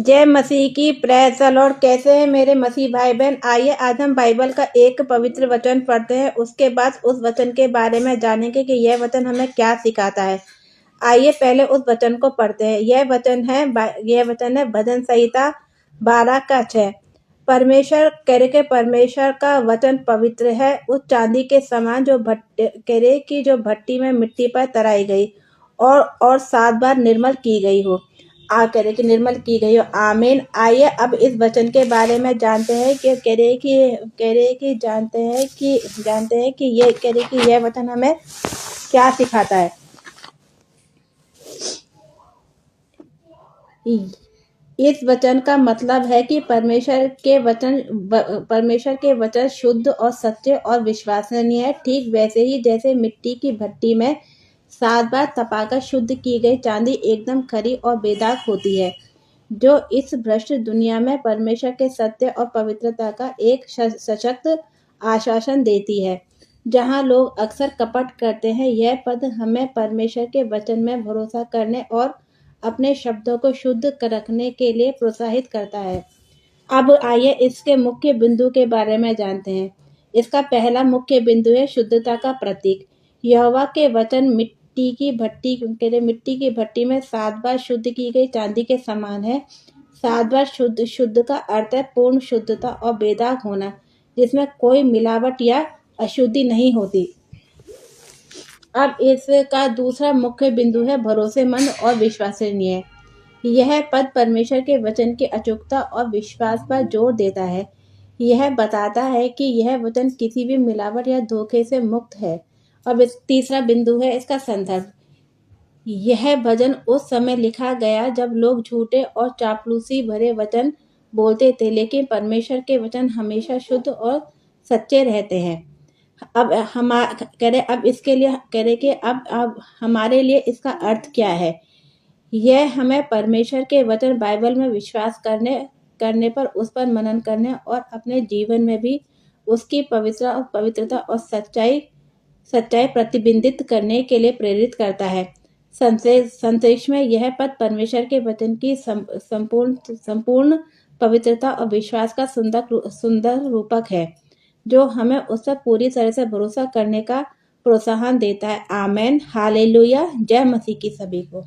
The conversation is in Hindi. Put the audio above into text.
जय मसीह की। Praise the Lord. कैसे हैं मेरे मसीह भाई बहन। आइए आज हम बाइबल का एक पवित्र वचन पढ़ते हैं, उसके बाद उस वचन के बारे में जानेंगे कि यह वचन हमें क्या सिखाता है। आइए पहले उस वचन को पढ़ते हैं। यह वचन है भजन संहिता 12:6। परमेश्वर का वचन पवित्र है, उस चांदी के समान जो भट्टी में मिट्टी पर तराई गई और 7 बार निर्मल की गई हो। निर्मल की गई हो। आमीन। आइए अब इस वचन के बारे में जानते हैं कि यह वचन हमें क्या सिखाता है। इस वचन का मतलब है कि परमेश्वर के वचन शुद्ध और सच्चे और विश्वसनीय है, ठीक वैसे ही जैसे मिट्टी की भट्टी में 7 बार तपाकर शुद्ध की गई चांदी एकदम खरी और बेदाग होती है, जो इस भ्रष्ट दुनिया में परमेश्वर के सत्य और पवित्रता का एक सशक्त आश्वासन देती है। जहां लोग अक्सर कपट करते हैं, यह पद हमें परमेश्वर के वचन में भरोसा करने और अपने शब्दों को शुद्ध रखने के लिए प्रोत्साहित करता है। अब आइए इसके मुख्य बिंदु के बारे में जानते हैं। इसका पहला मुख्य बिंदु है शुद्धता का प्रतीक। यहोवा के वचन मिट्टी की भट्टी में 7 बार शुद्ध की गई चांदी के समान है। 7 बार शुद्ध का अर्थ है पूर्ण शुद्धता और बेदाग होना, जिसमें कोई मिलावट या अशुद्धि नहीं होती। अब इसका दूसरा मुख्य बिंदु है भरोसेमंद और विश्वसनीय। यह पद परमेश्वर के वचन की अचूकता और विश्वास पर जोर देता है। यह बताता है कि यह वचन किसी भी मिलावट या धोखे से मुक्त है। अब तीसरा बिंदु है इसका संदर्भ। यह भजन उस समय लिखा गया जब लोग झूठे और चापलूसी भरे वचन बोलते थे, लेकिन परमेश्वर के वचन हमेशा शुद्ध और सच्चे रहते हैं। अब हमारे लिए इसका अर्थ क्या है। यह हमें परमेश्वर के वचन बाइबल में विश्वास करने पर उस पर मनन करने और अपने जीवन में भी उसकी पवित्रता और सच्चाई प्रतिबिंबित करने के लिए प्रेरित करता है। संदेश में यह पद परमेश्वर के वचन की संपूर्ण पवित्रता और विश्वास का सुंदर रूपक है, जो हमें उस पर पूरी तरह से भरोसा करने का प्रोत्साहन देता है। आमेन। हालेलुया। जय मसीह की सभी को।